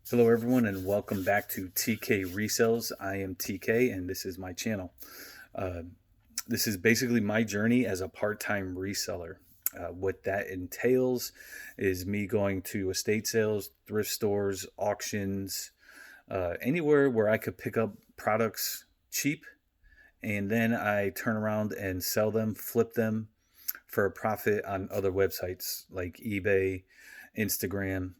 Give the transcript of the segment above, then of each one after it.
Hello everyone and welcome back to TK Resells. I am TK and this is my channel. Uh, this is basically my journey as a part-time reseller. What that entails is me going to estate sales, thrift stores, auctions, anywhere where I could pick up products cheap, and then I turn around and sell them, flip them for a profit on other websites like eBay, Instagram,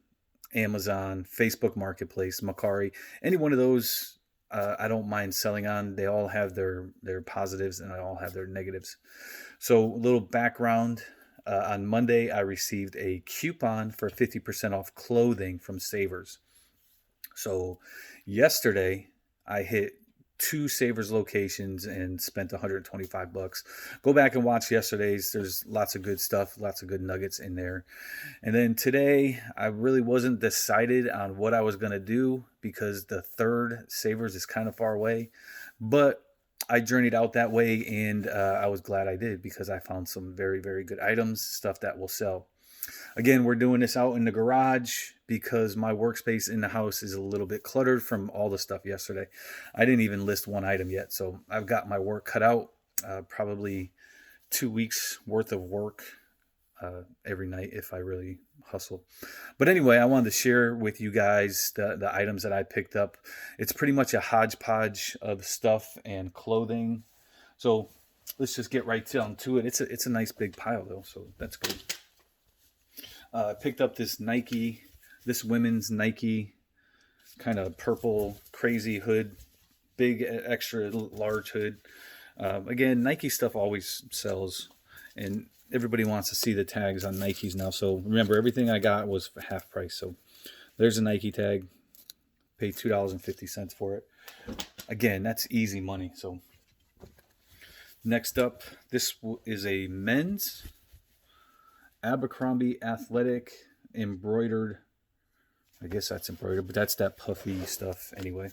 Amazon, Facebook Marketplace, Macari, any one of those. I don't mind selling on. They all have their positives and they all have their negatives. So, a little background. On Monday, I received a coupon for 50% off clothing from Savers. So, yesterday, I hit two Savers locations and spent 125 bucks. Go back and watch yesterday's. There's lots of good stuff, lots of good nuggets in there. And then today, I really wasn't decided on what I was going to do because the third Savers is kind of far away. But I journeyed out that way, and I was glad I did because I found some very, very good items, stuff that will sell. Again, we're doing this out in the garage because my workspace in the house is a little bit cluttered from all the stuff yesterday. I didn't even list one item yet, so I've got my work cut out. Probably 2 weeks worth of work every night if I really hustle. But anyway, I wanted to share with you guys the items that I picked up. It's pretty much a hodgepodge of stuff and clothing. So let's just get right down to it. It's a nice big pile though, so that's good. I picked up this women's Nike kind of purple crazy hood, big extra large hood. Again, Nike stuff always sells, and everybody wants to see the tags on Nikes now. So remember, everything I got was for half price. So there's a Nike tag. Paid $2.50 for it. Again, that's easy money. So next up, this is a men's Abercrombie athletic embroidered. I guess that's embroidered, but that's that puffy stuff anyway.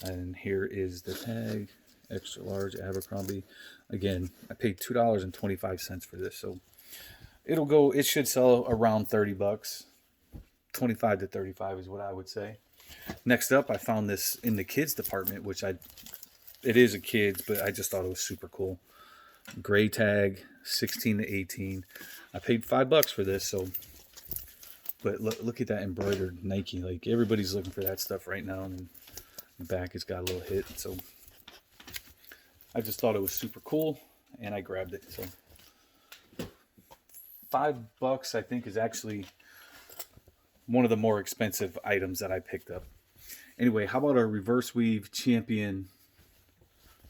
And here is the tag, extra large Abercrombie. Again, I paid $2.25 for this, so it should sell around 30 bucks. 25 to 35 is what I would say. Next up, I found this in the kids department, it is a kids, but I just thought it was super cool. Gray tag, 16 to 18. I paid $5 for this, but look at that embroidered Nike. Like, everybody's looking for that stuff right now, and the back has got a little hit. So I just thought it was super cool, and I grabbed it. So $5, I think, is actually one of the more expensive items that I picked up. Anyway, how about a reverse weave champion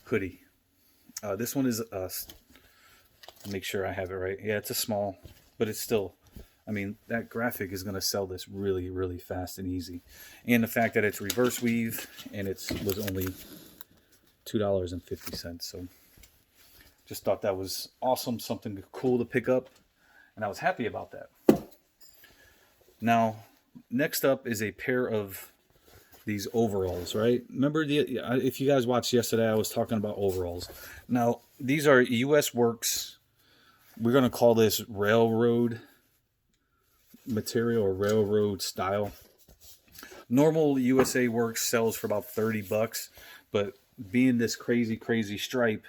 hoodie? This one is make sure I have it right. Yeah, it's a small, but it's still, I mean, that graphic is going to sell this really, really fast and easy. And the fact that it's reverse weave and was only $2.50. So just thought that was awesome, something cool to pick up, and I was happy about that. Now, next up is a pair of these overalls, right? Remember, if you guys watched yesterday, I was talking about overalls. Now, these are US Works. We're going to call this railroad material or railroad style. Normal USA Works sells for about 30 bucks, but being this crazy, crazy stripe,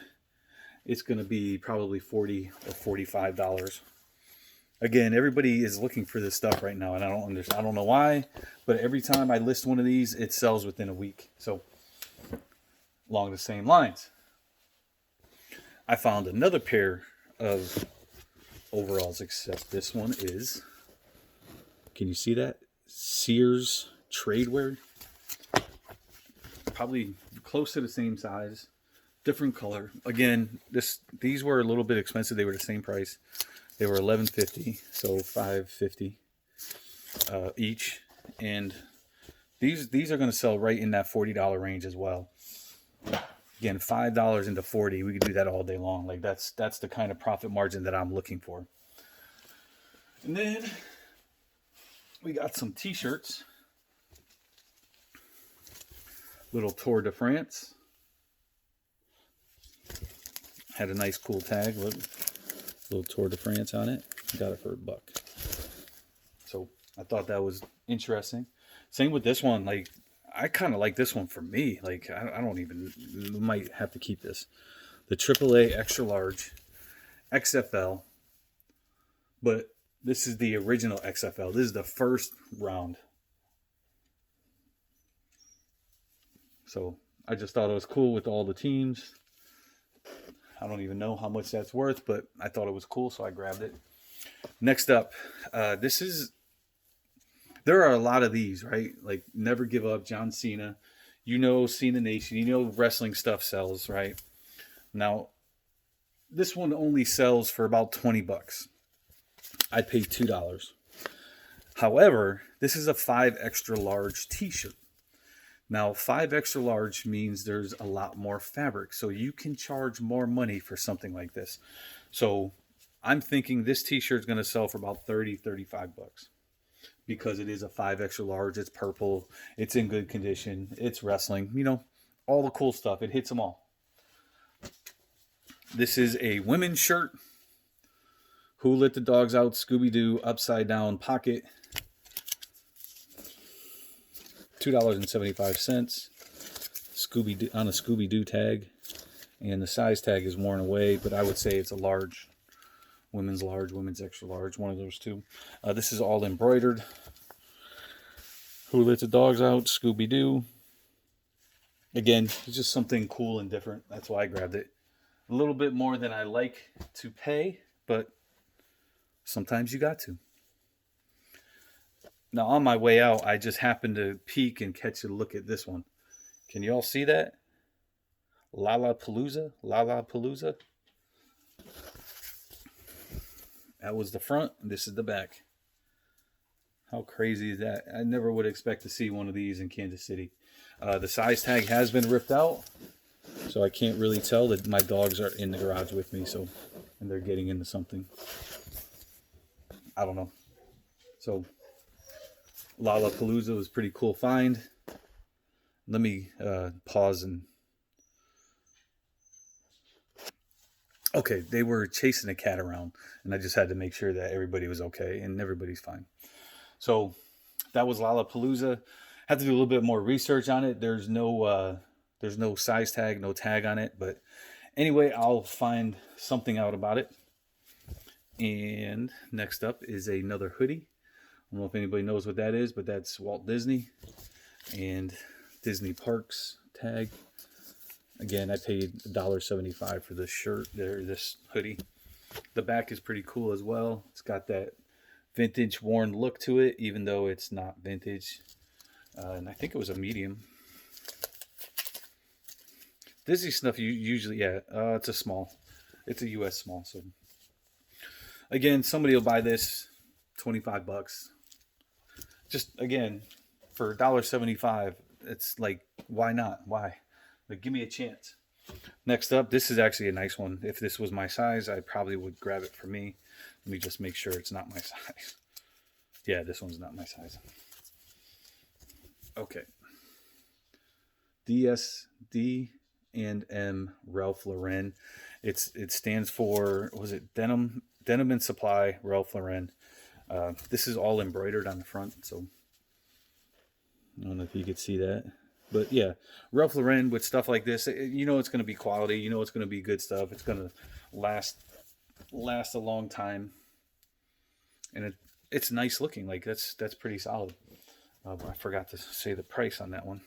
it's going to be probably $40 or $45. Again, everybody is looking for this stuff right now, and I don't understand. I don't know why, but every time I list one of these, it sells within a week. So, along the same lines, I found another pair of overalls, except this one is, can you see that? Sears Tradewear. Probably close to the same size, different color. Again, these were a little bit expensive. They were the same price. They were $11.50, so $5.50 each, and these are going to sell right in that $40 range as well. Again, $5 into 40, we could do that all day long. Like, that's the kind of profit margin that I'm looking for. And then we got some t-shirts. Little Tour de France. Had a nice cool tag. Look, little Tour de France on it. Got it for $1. So I thought that was interesting. Same with this one. Like, I kind of like this one for me. Like, I don't even, might have to keep this. The AAA extra large XFL, but this is the original XFL. This is the first round. So I just thought it was cool with all the teams. I don't even know how much that's worth, but I thought it was cool, so I grabbed it. Next up, this is, there are a lot of these, right? Like Never Give Up, John Cena. You know Cena Nation. You know wrestling stuff sells, right? Now, this one only sells for about 20 bucks. I paid $2. However, this is a 5 extra large t-shirt. Now, 5 extra large means there's a lot more fabric, so you can charge more money for something like this. So I'm thinking this t-shirt is going to sell for about 30, 35 bucks because it is a 5 extra large. It's purple. It's in good condition. It's wrestling. You know, all the cool stuff. It hits them all. This is a women's shirt. Who Let the Dogs Out? Scooby-Doo upside down pocket. $2.75. Scooby-Doo on a Scooby-Doo tag. And the size tag is worn away, but I would say it's a large. Women's large, women's extra large, one of those two. This is all embroidered. Who Let the Dogs Out? Scooby-Doo. Again, it's just something cool and different. That's why I grabbed it. A little bit more than I like to pay, but sometimes you got to. Now, on my way out, I just happened to peek and catch a look at this one. Can you all see that? Lollapalooza? Lollapalooza? That was the front, and this is the back. How crazy is that? I never would expect to see one of these in Kansas City. The size tag has been ripped out, so I can't really tell that my dogs are in the garage with me, so, and they're getting into something. I don't know. So Lollapalooza was a pretty cool find. Let me pause and... Okay, they were chasing a cat around, and I just had to make sure that everybody was okay, and everybody's fine. So that was Lollapalooza. Had to do a little bit more research on it. There's no size tag, no tag on it, but anyway, I'll find something out about it. And next up is another hoodie. I don't know if anybody knows what that is, but that's Walt Disney and Disney Parks tag. Again, I paid $1.75 for this shirt, this hoodie. The back is pretty cool as well. It's got that vintage worn look to it, even though it's not vintage. And I think it was a medium. Disney stuff, you usually, it's a small. It's a US small. So again, somebody will buy this, 25 bucks. Just, again, for $1.75, it's like, why not? Why? Like, give me a chance. Next up, this is actually a nice one. If this was my size, I probably would grab it for me. Let me just make sure it's not my size. Yeah, this one's not my size. Okay. D&M Ralph Lauren. It stands for, was it Denim and Supply Ralph Lauren. This is all embroidered on the front, so I don't know if you could see that. But yeah, Ralph Lauren with stuff like this, you know it's going to be quality. You know it's going to be good stuff. It's going to last a long time. And it's nice looking. Like, that's pretty solid. I forgot to say the price on that one.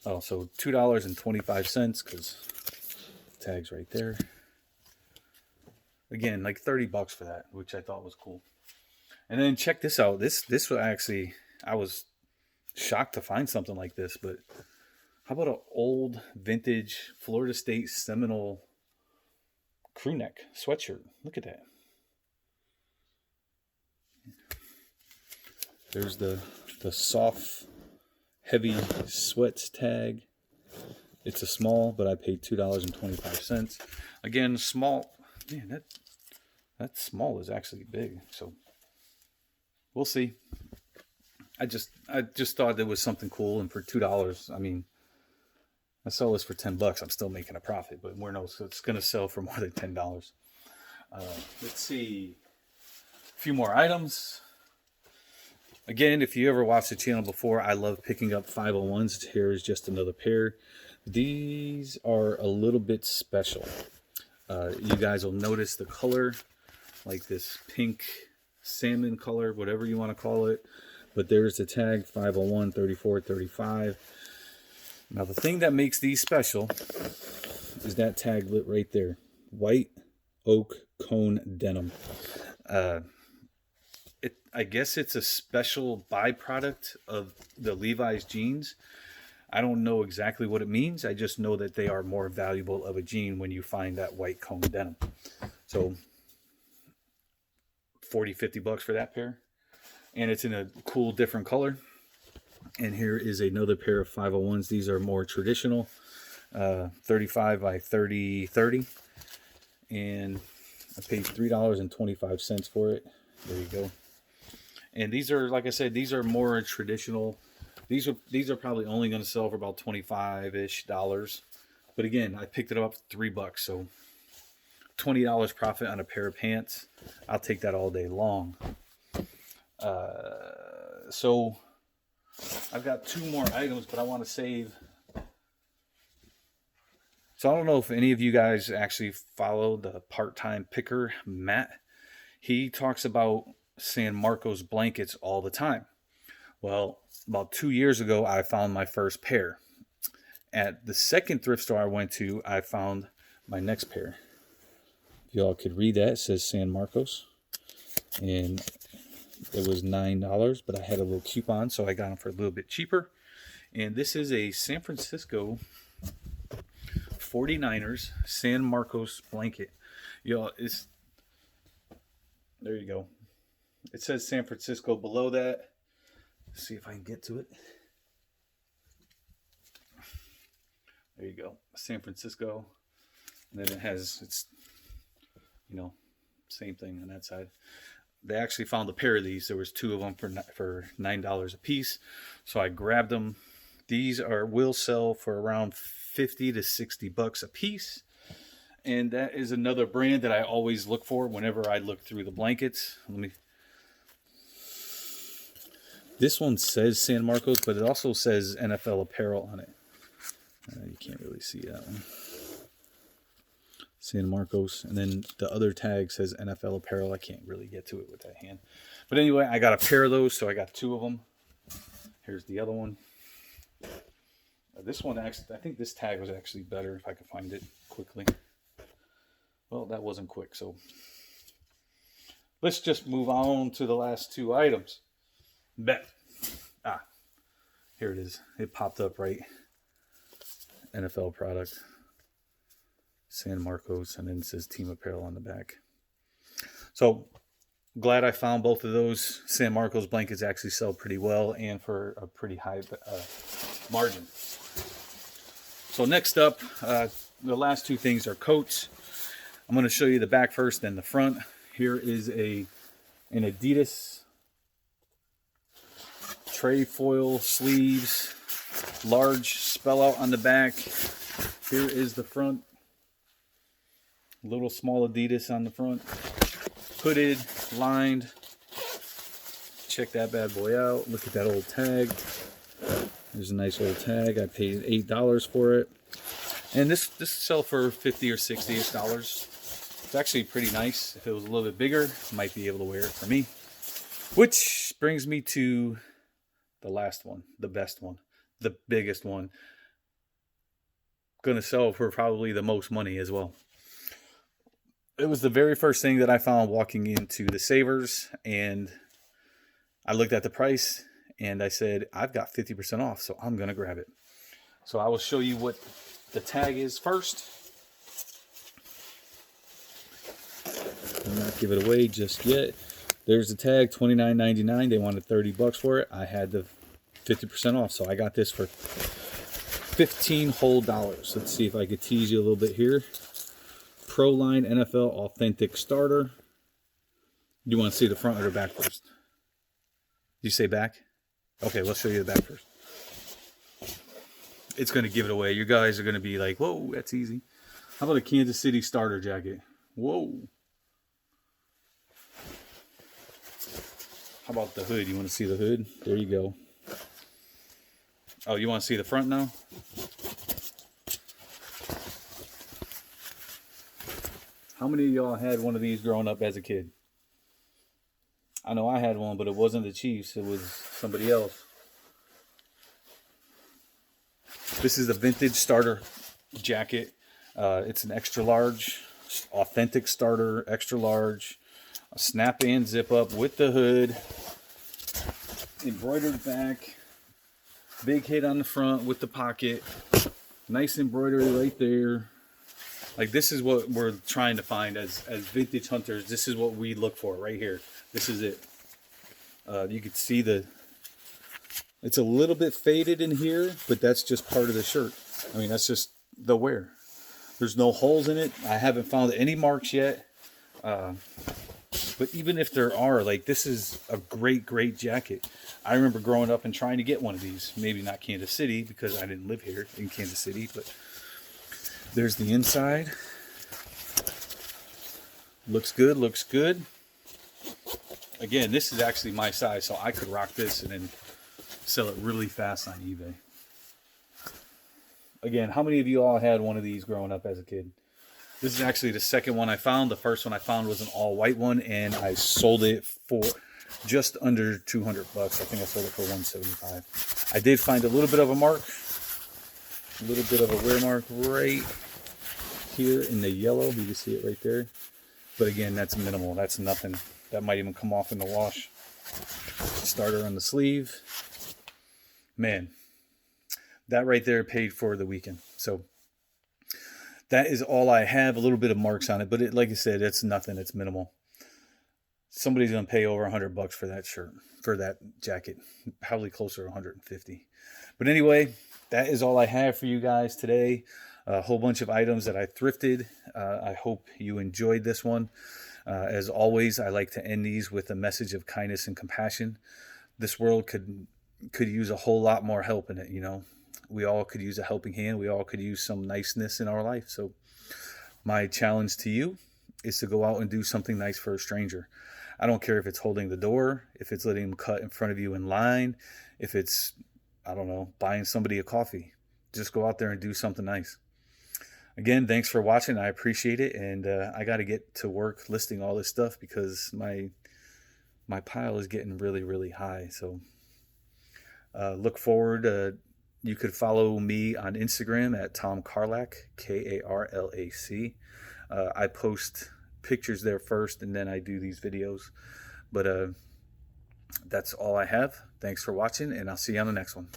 Oh, so $2.25 because tag's right there. Again, like 30 bucks for that, which I thought was cool. And then check this out. This was actually, I was shocked to find something like this, but how about an old vintage Florida State Seminole crew neck sweatshirt? Look at that. There's the soft, heavy sweats tag. It's a small, but I paid $2.25. Again, small. Man, that small is actually big. So we'll see. I just thought there was something cool, and for $2, I mean, I sell this for $10. I'm still making a profit, but we're no, so it's going to sell for more than $10. Let's see, a few more items. Again, if you ever watched the channel before, I love picking up 501s. Here is just another pair. These are a little bit special. You guys will notice the color, like this pink salmon color, whatever you want to call it. But there's the tag, 501, 34, 35. Now the thing that makes these special is that tag lit right there. White oak cone denim. I guess it's a special byproduct of the Levi's jeans. I don't know exactly what it means. I just know that they are more valuable of a jean when you find that white cone denim. So 40, 50 bucks for that pair. And it's in a cool different color. And here is another pair of 501s. These are more traditional, 35 by 30, 30. And I paid $3.25 for it. There you go. And these are, like I said, these are more traditional. These are probably only going to sell for about $25-ish. But again, I picked it up $3, so $20 profit on a pair of pants. I'll take that all day long. So I've got 2 more items, but I want to save. So I don't know if any of you guys actually follow the part-time picker, Matt. He talks about San Marcos blankets all the time. Well, about 2 years ago, I found my first pair. At the second thrift store I went to, I found my next pair. If y'all could read that, it says San Marcos. And it was $9, but I had a little coupon, so I got them for a little bit cheaper. And this is a San Francisco 49ers San Marcos blanket. Y'all, there you go. It says San Francisco below that. Let's see if I can get to it. There you go. San Francisco. And then it has, it's, you know, same thing on that side. They actually found a pair of these. There was 2 of them for $9 a piece. So I grabbed them. These will sell for around 50 to 60 bucks a piece. And that is another brand that I always look for whenever I look through the blankets. This one says San Marcos, but it also says NFL apparel on it. You can't really see that one. San Marcos. And then the other tag says NFL apparel. I can't really get to it with that hand. But anyway, I got a pair of those, so I got 2 of them. Here's the other one. This one, actually, I think this tag was actually better if I could find it quickly. Well, that wasn't quick, so let's just move on to the last 2 items. Bet. Here it is. It popped up right. NFL product. San Marcos, and then it says Team Apparel on the back. So glad I found both of those. San Marcos blankets actually sell pretty well and for a pretty high margin. So next up, the last 2 things are coats. I'm going to show you the back first, then the front. Here is an Adidas tray foil sleeves, large spell out on the back. Here is the front. Little small Adidas on the front. Hooded, lined. Check that bad boy out. Look at that old tag. There's a nice old tag. I paid $8 for it. And this sell for $50 or $60 It's actually pretty nice. If it was a little bit bigger, I might be able to wear it for me. Which brings me to the last one, the best one, the biggest one. Gonna sell for probably the most money as well. It was the very first thing that I found walking into the Savers, and I looked at the price and I said, I've got 50% off, so I'm gonna grab it. So I will show you what the tag is first. I'll not give it away just yet. There's the tag, $29.99. They wanted $30 for it. I had the 50% off, so I got this for $15 whole. Let's see if I could tease you a little bit here. Pro Line NFL Authentic Starter. You want to see the front or the back first? Did you say back? Okay, let's show you the back first. It's going to give it away. You guys are going to be like, whoa, that's easy. How about a Kansas City starter jacket? Whoa. How about the hood? You want to see the hood? There you go. Oh, you want to see the front now? How many of y'all had one of these growing up as a kid? I know I had one, but it wasn't the Chiefs. It was somebody else. This is the vintage starter jacket. It's an extra large, authentic starter, extra large, a snap and zip up with the hood, embroidered back, big hit on the front with the pocket, nice embroidery right there. Like, this is what we're trying to find as vintage hunters. This is what we look for right here. This is it. You can see it's a little bit faded in here, but that's just part of the shirt. I mean, that's just the wear. There's no holes in it. I haven't found any marks yet. But even if there are, like, this is a great, great jacket. I remember growing up and trying to get one of these. Maybe not Kansas City, because I didn't live here in Kansas City, but there's the inside. Looks good, looks good. Again, this is actually my size, so I could rock this and then sell it really fast on eBay. Again, how many of you all had one of these growing up as a kid? This is actually the second one I found. The first one I found was an all-white one, and I sold it for just under 200 bucks. I think I sold it for 175. I did find a little bit of a mark, a little bit of a wear mark right here in the yellow. You can see it right there. But again, that's minimal. That's nothing. That might even come off in the wash. Starter on the sleeve. Man, that right there paid for the weekend. So that is all I have. A little bit of marks on it, but like I said, it's nothing. It's minimal. Somebody's gonna pay over 100 bucks for that shirt, for that jacket, probably closer to 150. But anyway, that is all I have for you guys today. A whole bunch of items that I thrifted. I hope you enjoyed this one. As always, I like to end these with a message of kindness and compassion. This world could use a whole lot more help in it, you know. We all could use a helping hand. We all could use some niceness in our life. So my challenge to you is to go out and do something nice for a stranger. I don't care if it's holding the door, if it's letting them cut in front of you in line, if it's, I don't know, buying somebody a coffee. Just go out there and do something nice. Again, thanks for watching. I appreciate it. And I got to get to work listing all this stuff because my pile is getting really, really high. So look forward. You could follow me on Instagram at Tom Karlak, Karlac. I post pictures there first, and then I do these videos. But that's all I have. Thanks for watching, and I'll see you on the next one.